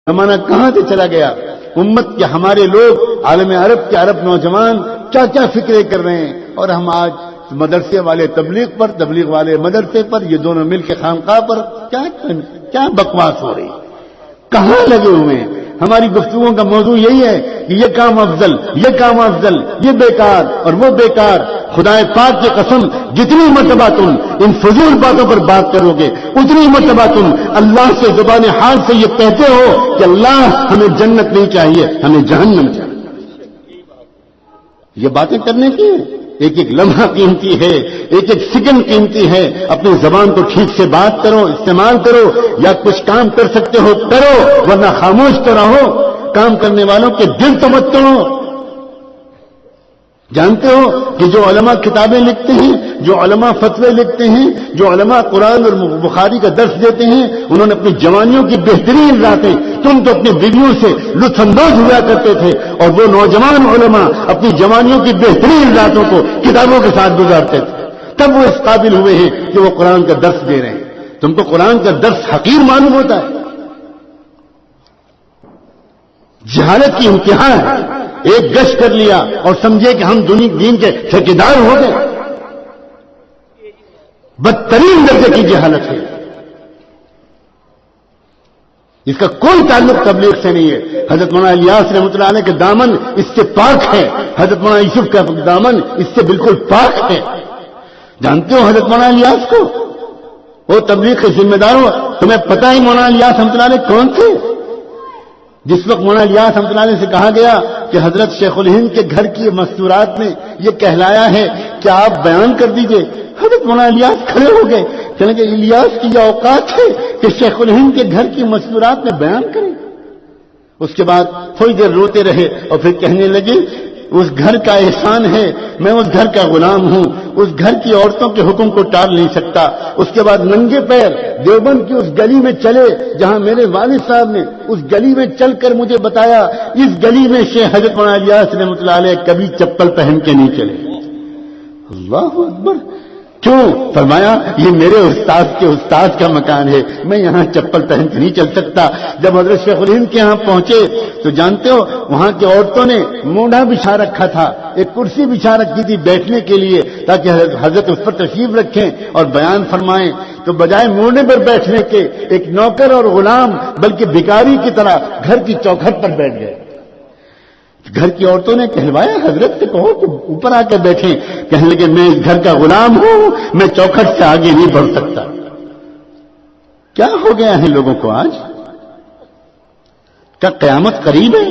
زمانہ کہاں سے چلا گیا؟ امت کے ہمارے لوگ عالم عرب کے عرب نوجوان کیا کیا فکریں کر رہے ہیں، اور ہم آج مدرسے والے تبلیغ پر، تبلیغ والے مدرسے پر، یہ دونوں مل کے خانقاہ پر کیا بکواس ہو رہی، کہاں لگے ہوئے ہیں؟ ہماری گفتگو کا موضوع یہی ہے کہ یہ کام افضل، یہ کام افضل، یہ بیکار اور وہ بیکار۔ خدائے پاک کی قسم، جتنی مرتبہ تم ان فضول باتوں پر بات کرو گے اتنی مرتبہ تم اللہ سے زبان حال سے یہ کہتے ہو کہ اللہ ہمیں جنت نہیں چاہیے، ہمیں جہنم چاہیے۔ یہ باتیں کرنے کی ہیں، ایک ایک لمحہ قیمتی ہے، ایک ایک سیکنڈ قیمتی ہے۔ اپنی زبان کو ٹھیک سے بات کرو، استعمال کرو، یا کچھ کام کر سکتے ہو کرو، ورنہ خاموش تو رہو۔ کام کرنے والوں کے دل تو مت توڑو۔ جانتے ہو کہ جو علماء کتابیں لکھتے ہیں، جو علماء فتوے لکھتے ہیں، جو علماء قرآن اور بخاری کا درس دیتے ہیں، انہوں نے اپنی جوانیوں کی بہترین راتیں، تم تو اپنی بیویوں سے لطف اندوز ہوا کرتے تھے، اور وہ نوجوان علماء اپنی جوانیوں کی بہترین راتوں کو کتابوں کے ساتھ گزارتے تھے، تب وہ اس قابل ہوئے ہیں کہ وہ قرآن کا درس دے رہے ہیں۔ تم کو قرآن کا درس حقیر معلوم ہوتا ہے؟ جہالت کی انتہا ہے۔ ایک گشت کر لیا اور سمجھے کہ ہم دین کے ٹھیکیدار ہو گئے، بدترین درجے کی جہالت ہے۔ اس کا کوئی تعلق تبلیغ سے نہیں ہے۔ حضرت مولانا الیاس رحمۃ اللہ علیہ کے دامن اس سے پاک ہے، حضرت مولانا یوسف کا دامن اس سے بالکل پاک ہے۔ جانتے ہو حضرت مولانا الیاس کو؟ وہ تبلیغ کے ذمہ دار ہو۔ تمہیں پتہ ہی مولانا الیاس رحمۃ اللہ علیہ کون تھے؟ جس وقت مولانا الیاس رحمۃ اللہ علیہ سے کہا گیا کہ حضرت شیخ الہند کے گھر کی مستورات میں یہ کہلایا ہے کہ آپ بیان کر دیجئے، حضرت مولانا الیاس کھڑے ہو گئے، کہنے کہ الیاس کی یہ اوقات ہے کہ شیخ الہند کے گھر کی مستورات میں بیان کریں۔ اس کے بعد تھوڑی دیر روتے رہے اور پھر کہنے لگے اس گھر کا احسان ہے، میں اس گھر کا غلام ہوں، اس گھر کی عورتوں کے حکم کو ٹال نہیں سکتا۔ اس کے بعد ننگے پیر دیوبند کی اس گلی میں چلے جہاں میرے والد صاحب نے اس گلی میں چل کر مجھے بتایا اس گلی میں شیخ حضرت مولانا الیاس رحمۃ اللہ علیہ کبھی چپل پہن کے نہیں چلے۔ اللہ اکبر! کیوں؟ فرمایا یہ میرے استاد کے استاد کا مکان ہے، میں یہاں چپل پہن کے نہیں چل سکتا۔ جب حضرت شیخ الہند کے یہاں پہنچے تو جانتے ہو وہاں کی عورتوں نے مونڈھا بچھا رکھا تھا، ایک کرسی بچھا رکھی تھی بیٹھنے کے لیے تاکہ حضرت اس پر تشریف رکھیں اور بیان فرمائیں، تو بجائے مونڈے پر بیٹھنے کے ایک نوکر اور غلام بلکہ بھکاری کی طرح گھر کی چوکھٹ پر بیٹھ گئے۔ گھر کی عورتوں نے کہلوایا حضرت سے کہو کہ اوپر آ کے بیٹھیں، کہنے لگے میں اس گھر کا غلام ہوں، میں چوکھٹ سے آگے نہیں بڑھ سکتا۔ کیا ہو گیا ہے لوگوں کو آج؟ کیا قیامت قریب ہے؟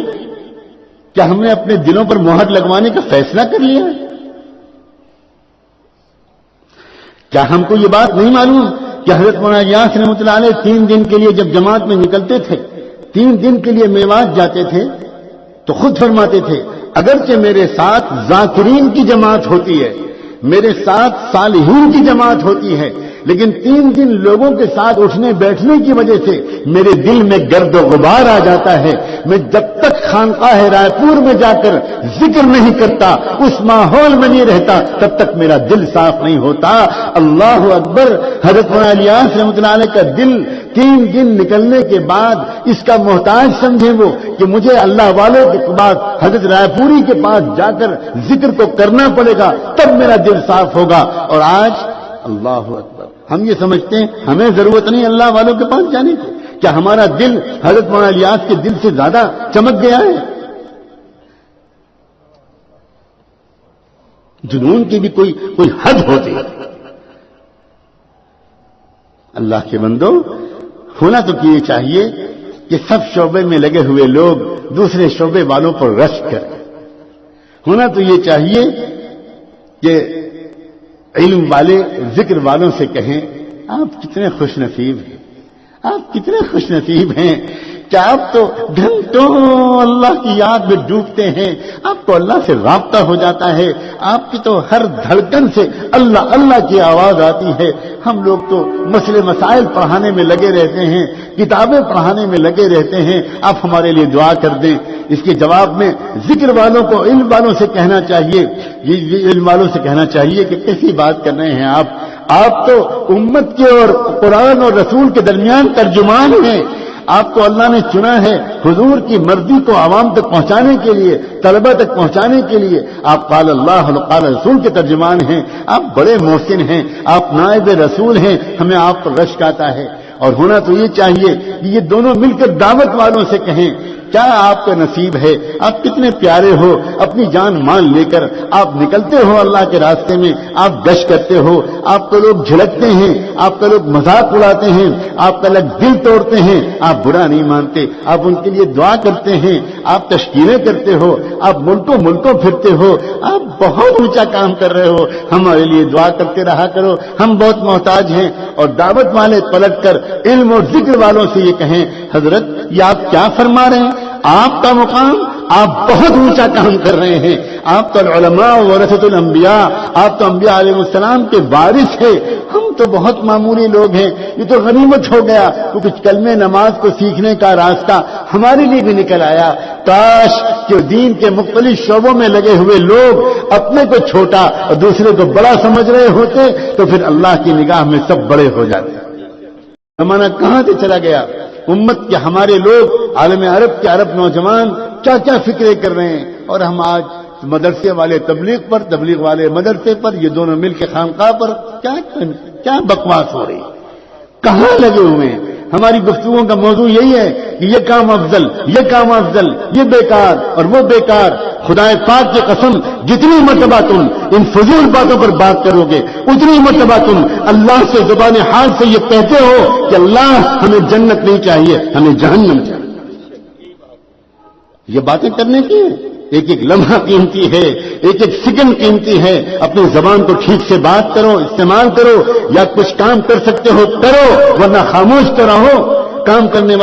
کیا ہم نے اپنے دلوں پر مہر لگوانے کا فیصلہ کر لیا؟ کیا ہم کو یہ بات نہیں معلوم کہ حضرت مولانا الیاس رحمۃ اللہ علیہ 3 دن کے لیے جب جماعت میں نکلتے تھے، 3 دن کے لیے میوات جاتے تھے تو خود فرماتے تھے اگرچہ میرے ساتھ ذاکرین کی جماعت ہوتی ہے، میرے ساتھ صالحین کی جماعت ہوتی ہے، لیکن 3 دن لوگوں کے ساتھ اٹھنے بیٹھنے کی وجہ سے میرے دل میں گرد و غبار آ جاتا ہے۔ میں جب تک خانقاہ رائے پور میں جا کر ذکر نہیں کرتا، اس ماحول میں نہیں رہتا، تب تک میرا دل صاف نہیں ہوتا۔ اللہ اکبر! حضرت مولانا الیاس رحمۃ اللہ علیہ کا دل 3 دن نکلنے کے بعد اس کا محتاج سمجھے وہ کہ مجھے اللہ والوں کے بعد حضرت رائے پوری کے پاس جا کر ذکر کو کرنا پڑے گا، تب میرا دل صاف ہوگا۔ اور آج اللہ اکبر! ہم یہ سمجھتے ہیں ہمیں ضرورت نہیں اللہ والوں کے پاس جانے کی۔ کیا ہمارا دل حضرت مولانا الیاس کے دل سے زیادہ چمک گیا ہے؟ جنون کی بھی کوئی حد ہوتی ہے۔ اللہ کے بندو، ہونا تو یہ چاہیے کہ سب شعبے میں لگے ہوئے لوگ دوسرے شعبے والوں پر رشک کریں۔ ہونا تو یہ چاہیے کہ علم والے ذکر والوں سے کہیں آپ کتنے خوش نصیب ہیں، آپ کتنے خوش نصیب ہیں کہ آپ تو گھنٹوں اللہ کی یاد میں ڈوبتے ہیں، آپ کو اللہ سے رابطہ ہو جاتا ہے، آپ کی تو ہر دھڑکن سے اللہ اللہ کی آواز آتی ہے۔ ہم لوگ تو مسئلے مسائل پڑھانے میں لگے رہتے ہیں، کتابیں پڑھانے میں لگے رہتے ہیں، آپ ہمارے لیے دعا کر دیں۔ اس کے جواب میں ذکر والوں کو علم والوں سے کہنا چاہیے، علم والوں سے کہنا چاہیے کہ کیسی بات کر رہے ہیں آپ تو امت کے اور قرآن اور رسول کے درمیان ترجمان ہیں، آپ کو اللہ نے چنا ہے حضور کی مرضی کو عوام تک پہنچانے کے لیے، طلبہ تک پہنچانے کے لیے۔ آپ قال اللہ قال رسول کے ترجمان ہیں، آپ بڑے محسن ہیں، آپ نائب رسول ہیں، ہمیں آپ پر رشک آتا ہے۔ اور ہونا تو یہ چاہیے کہ یہ دونوں مل کر دعوت والوں سے کہیں کیا آپ کا نصیب ہے، آپ کتنے پیارے ہو، اپنی جان مان لے کر آپ نکلتے ہو اللہ کے راستے میں، آپ گشت کرتے ہو، آپ کو لوگ جھڑکتے ہیں، آپ کا لوگ مذاق اڑاتے ہیں، آپ کا لوگ دل توڑتے ہیں، آپ برا نہیں مانتے، آپ ان کے لیے دعا کرتے ہیں، آپ تشکیلیں کرتے ہو، آپ ملکوں پھرتے ہو، آپ بہت اونچا کام کر رہے ہو، ہمارے لیے دعا کرتے رہا کرو، ہم بہت محتاج ہیں۔ اور دعوت والے پلٹ کر علم اور ذکر والوں سے یہ کہیں حضرت یہ آپ کیا فرما رہے ہیں، آپ کا مقام، آپ بہت اونچا کام کر رہے ہیں، آپ تو العلماء ورثۃ الانبیاء، آپ تو انبیاء علیہ السلام کے وارث ہیں، ہم تو بہت معمولی لوگ ہیں، یہ تو غنیمت ہو گیا تو کچھ کلمہ نماز کو سیکھنے کا راستہ ہمارے لیے بھی نکل آیا۔ کاش کہ دین کے مختلف شعبوں میں لگے ہوئے لوگ اپنے کو چھوٹا اور دوسرے کو بڑا سمجھ رہے ہوتے تو پھر اللہ کی نگاہ میں سب بڑے ہو جاتے۔ زمانہ کہاں سے چلا گیا، امت کے ہمارے لوگ عالم عرب کے عرب نوجوان کیا کیا فکریں کر رہے ہیں، اور ہم آج مدرسے والے تبلیغ پر، تبلیغ والے مدرسے پر، یہ دونوں مل کے خانقاہ پر کیا بکواس ہو رہی، کہاں لگے ہوئے ہیں۔ ہماری گفتگو کا موضوع یہی ہے کہ یہ کام افضل، یہ کام افضل، یہ بیکار اور وہ بیکار۔ خدا پاک کی قسم جتنی مرتبہ تم ان فضول باتوں پر بات کرو گے اتنی مرتبہ تم اللہ سے زبان حال سے یہ کہتے ہو کہ اللہ ہمیں جنت نہیں چاہیے، ہمیں جہنم چاہیے۔ یہ باتیں کرنے کی ایک ایک لمحہ قیمتی ہے، ایک ایک سیکنڈ قیمتی ہے۔ اپنی زبان کو ٹھیک سے بات کرو، استعمال کرو، یا کچھ کام کر سکتے ہو کرو، ورنہ خاموش تو رہو۔ کام کرنے